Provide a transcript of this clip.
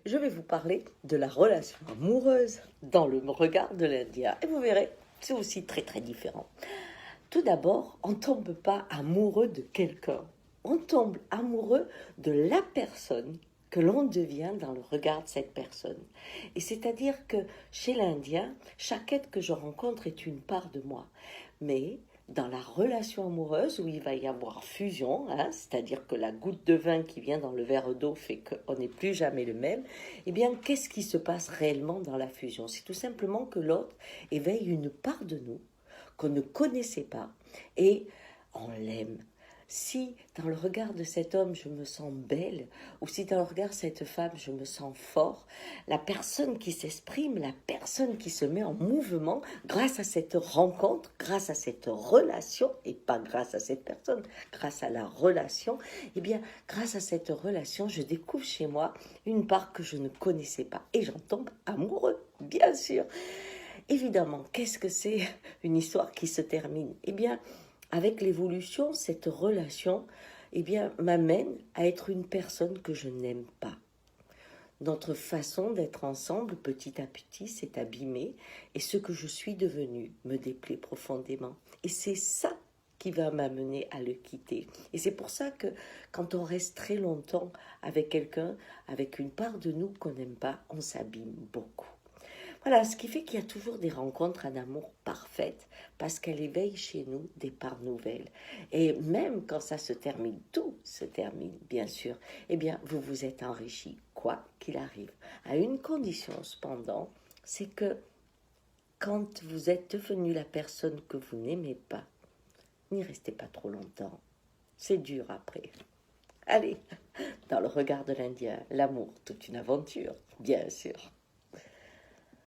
Je vais vous parler de la relation amoureuse dans le regard de l'Indien. Et vous verrez, c'est aussi très très différent. Tout d'abord, on ne tombe pas amoureux de quelqu'un. On tombe amoureux de la personne que l'on devient dans le regard de cette personne. Et c'est-à-dire que chez l'Indien, chaque être que je rencontre est une part de moi. Mais dans la relation amoureuse où il va y avoir fusion, hein, c'est-à-dire que la goutte de vin qui vient dans le verre d'eau fait qu'on n'est plus jamais le même, eh bien, qu'est-ce qui se passe réellement dans la fusion? C'est tout simplement que l'autre éveille une part de nous qu'on ne connaissait pas et on l'aime. Si dans le regard de cet homme je me sens belle, ou si dans le regard de cette femme je me sens fort, la personne qui s'exprime, la personne qui se met en mouvement grâce à cette rencontre, grâce à cette relation, et pas grâce à cette personne, grâce à la relation, eh bien grâce à cette relation je découvre chez moi une part que je ne connaissais pas et j'en tombe amoureux, bien sûr. Évidemment, qu'est-ce que c'est une histoire qui se termine? Eh bien, avec l'évolution, cette relation, eh bien, m'amène à être une personne que je n'aime pas. Notre façon d'être ensemble, petit à petit, s'est abîmée et ce que je suis devenue me déplaît profondément. Et c'est ça qui va m'amener à le quitter. Et c'est pour ça que quand on reste très longtemps avec quelqu'un, avec une part de nous qu'on n'aime pas, on s'abîme beaucoup. Voilà, ce qui fait qu'il y a toujours des rencontres en amour parfaites, parce qu'elle éveille chez nous des parts nouvelles. Et même quand ça se termine, tout se termine, bien sûr, eh bien, vous vous êtes enrichi, quoi qu'il arrive. À une condition, cependant, c'est que quand vous êtes devenu la personne que vous n'aimez pas, n'y restez pas trop longtemps. C'est dur après. Allez, dans le regard de l'Indien, l'amour, toute une aventure, bien sûr.